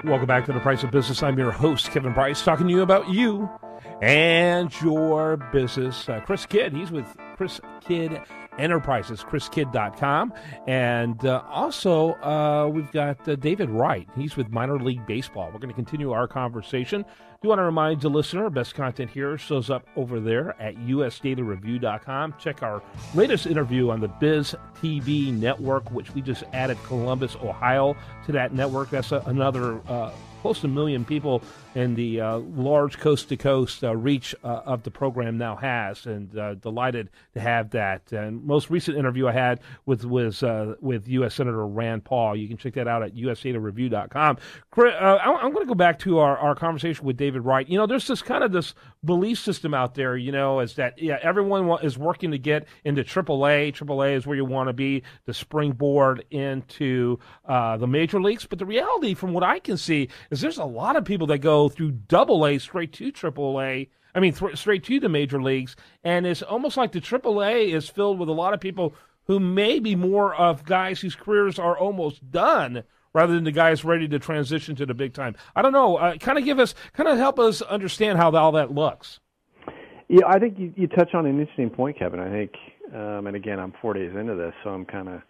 Welcome back to The Price of Business. I'm your host, Kevin Price, talking to you about you and your business. Chris Kidd, he's with Chris Kidd Enterprises, chriskidd.com. And also, we've got David Wright. He's with Minor League Baseball. We're going to continue our conversation. Do want to remind the listener, best content here shows up over there at usdailyreview.com. Check our latest interview on the Biz TV network, which we just added Columbus, Ohio to that network. That's another close to 1 million people in the large coast-to-coast reach of the program now has, and delighted to have that. And most recent interview I had was with U.S. Senator Rand Paul. You can check that out at usdailyreview.com. I'm going to go back to our conversation with David Wright. You know, there's this kind of this belief system out there, you know, is that everyone is working to get into AAA. AAA is where you want to be, the springboard into the major leagues. But the reality, from what I can see, is there's a lot of people that go through AA straight to AAA. I mean, straight to the major leagues, and it's almost like the AAA is filled with a lot of people who may be more of guys whose careers are almost done, rather than the guys ready to transition to the big time. I don't know. Kind of help us understand how all that looks. Yeah, I think you touch on an interesting point, Kevin. I think, and again, I'm 4 days into this, so I'm kind of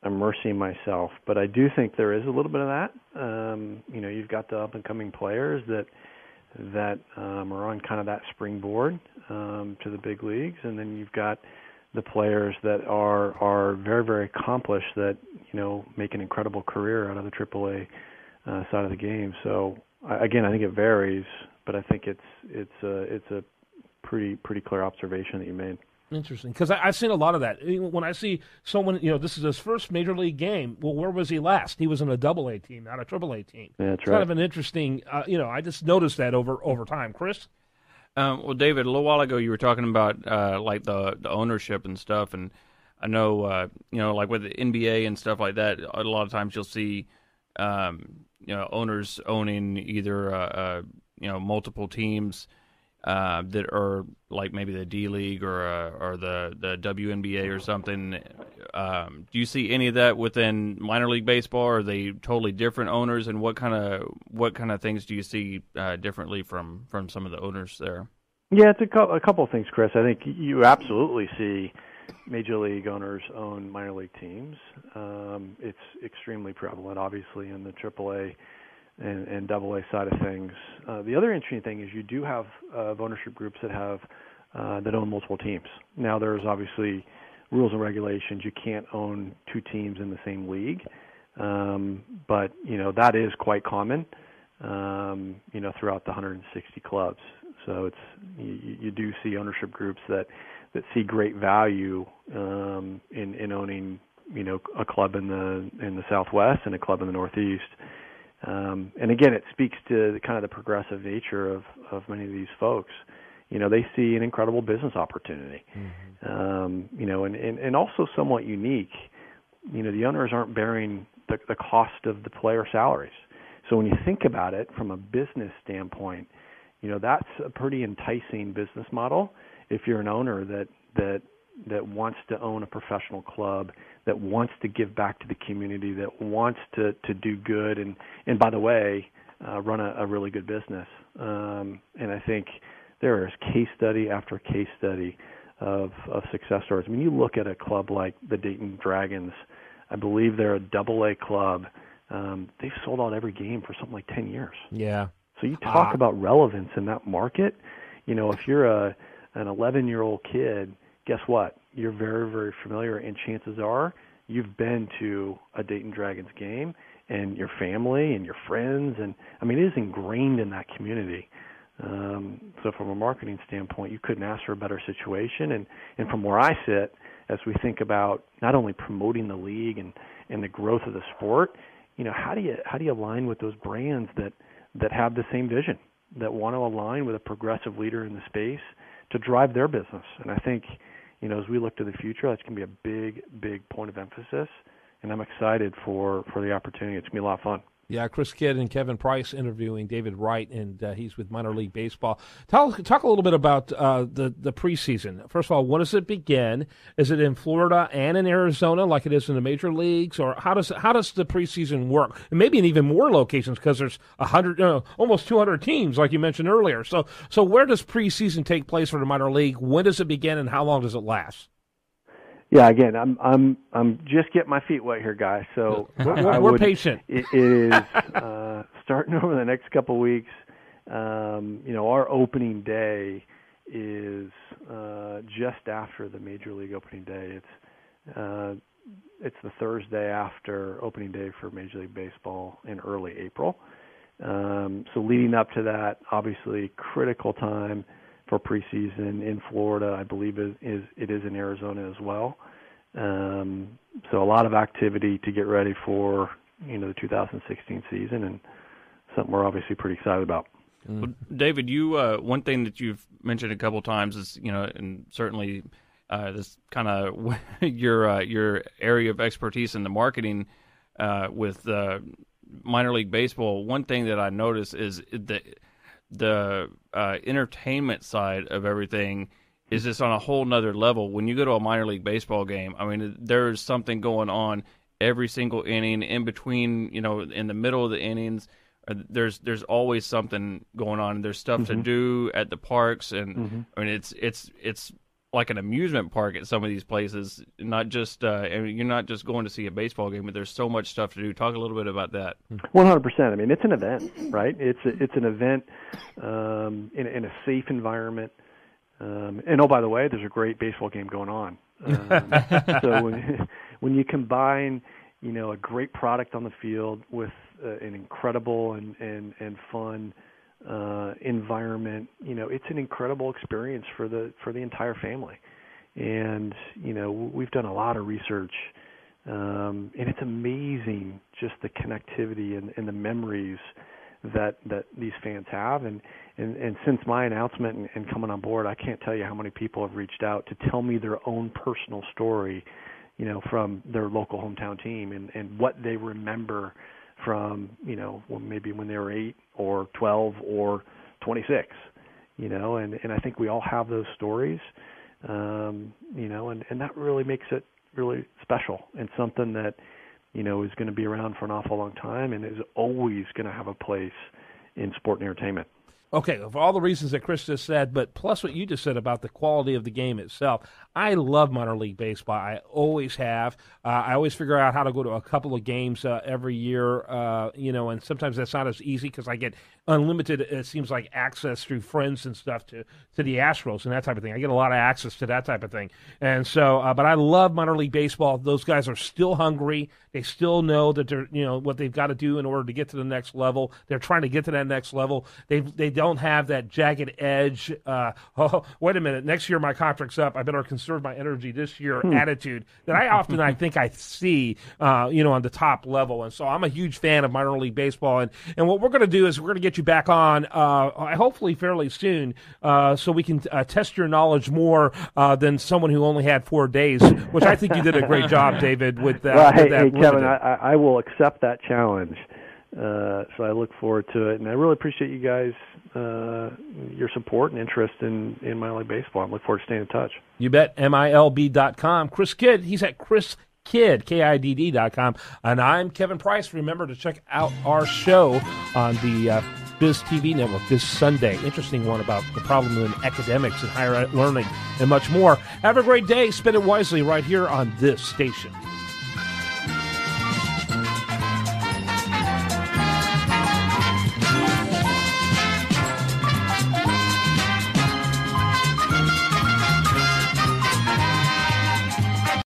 immersing myself, but I do think there is a little bit of that. You know, you've got the up-and-coming players that are on kind of that springboard to the big leagues, and then you've got the players that are very, very accomplished that, you know, make an incredible career out of the AAA side of the game. So again, I think it varies, but I think it's a pretty clear observation that you made. Interesting, because I've seen a lot of that. When I see someone, you know, this is his first major league game. Well, where was he last? He was in a AA team, not a AAA team. Yeah, that's it's right. Kind of an interesting, you know, I just noticed that over time. Chris? Well, David, a little while ago you were talking about like the ownership and stuff, and I know, you know, like with the NBA and stuff like that, a lot of times you'll see, you know, owners owning either, you know, multiple teams that are like maybe the D League or the WNBA or something. Do you see any of that within minor league baseball? Or are they totally different owners, and what kind of things do you see differently from some of the owners there? Yeah, it's a couple of things, Chris. I think you absolutely see major league owners own minor league teams. It's extremely prevalent, obviously, in the AAA and AA side of things. The other interesting thing is you do have ownership groups that have that own multiple teams. Now, there's obviously rules and regulations. You can't own two teams in the same league, but you know that is quite common. You know, throughout the 160 clubs. So you do see ownership groups that see great value in owning, you know, a club in the Southwest and a club in the Northeast. And again, it speaks to the kind of the progressive nature of many of these folks. You know, they see an incredible business opportunity. Mm-hmm. You know, and also somewhat unique. You know, the owners aren't bearing the cost of the player salaries. So when you think about it from a business standpoint, you know, that's a pretty enticing business model if you're an owner that wants to own a professional club, that wants to give back to the community, that wants to do good, and by the way, run a really good business. And I think there is case study after case study of success stories. I mean, you look at a club like the Dayton Dragons. I believe they're a AA club. They've sold out every game for something like 10 years. Yeah. So you talk about relevance in that market. You know, if you're an 11-year-old kid, guess what? You're very, very familiar, and chances are you've been to a Dayton Dragons game, and your family and your friends, and I mean, it is ingrained in that community. So from a marketing standpoint, you couldn't ask for a better situation. And from where I sit, as we think about not only promoting the league and the growth of the sport, you know, how do you align with those brands that have the same vision, that want to align with a progressive leader in the space to drive their business? And I think, you know, as we look to the future, that's going to be a big point of emphasis. And I'm excited for the opportunity. It's going to be a lot of fun. Yeah, Chris Kidd and Kevin Price interviewing David Wright, and he's with minor league baseball. Talk a little bit about the preseason. First of all, when does it begin? Is it in Florida and in Arizona like it is in the major leagues, or how does the preseason work? And maybe in even more locations because there's almost 200 teams, like you mentioned earlier. So where does preseason take place for the minor league? When does it begin, and how long does it last? Yeah, again, I'm just getting my feet wet here, guys. So we're patient. It is starting over the next couple of weeks. Our opening day is just after the Major League opening day. It's the Thursday after opening day for Major League Baseball in early April. So leading up to that, obviously critical time for preseason in Florida. I believe it is in Arizona as well. So a lot of activity to get ready for the 2016 season, and something we're obviously pretty excited about. Well, David, you one thing that you've mentioned a couple times is and certainly this kind of your area of expertise in the marketing with minor league baseball. One thing that I notice is the entertainment side of everything is just on a whole nother level. When you go to a minor league baseball game, I mean, there's something going on every single inning. In between, in the middle of the innings, there's always something going on. There's stuff to do at the parks, and I mean, it's like an amusement park at some of these places. Not just you're not just going to see a baseball game, but there's so much stuff to do. Talk a little bit about that. 100%. I mean, it's an event, right? It's an event in a safe environment. And by the way, there's a great baseball game going on. So when you combine, a great product on the field with an incredible and fun environment, it's an incredible experience for the entire family. And we've done a lot of research, and it's amazing just the connectivity and the memories that these fans have. And since my announcement and coming on board, I can't tell you how many people have reached out to tell me their own personal story, from their local hometown team and what they remember from, maybe when they were 8 or 12 or 26, and I think we all have those stories, and that really makes it really special and something that, is going to be around for an awful long time and is always going to have a place in sport and entertainment. Okay, for all the reasons that Chris just said, but plus what you just said about the quality of the game itself, I love minor league baseball. I always have. I always figure out how to go to a couple of games every year, and sometimes that's not as easy because I get unlimited, it seems like, access through friends and stuff to the Astros and that type of thing. I get a lot of access to that type of thing. And so, but I love minor league baseball. Those guys are still hungry. They still know that they're, what they've got to do in order to get to the next level. They're trying to get to that next level. They don't have that jagged edge. Oh, wait a minute. Next year my contract's up. I better conserve my energy this year attitude that I think I see, on the top level. And so I'm a huge fan of minor league baseball. And what we're going to do is we're going to get you back on, hopefully fairly soon, so we can test your knowledge more than someone who only had 4 days, which I think you did a great job, David, with that. Well, hey, Kevin, I will accept that challenge. So I look forward to it, and I really appreciate you guys, your support and interest in minor league baseball. I look forward to staying in touch. You bet. MILB.com. Chris Kidd, he's at ChrisKidd, KIDD.com. And I'm Kevin Price. Remember to check out our show on the Biz TV network this Sunday. Interesting one about the problem in academics and higher learning and much more. Have a great day. Spend it wisely right here on this station.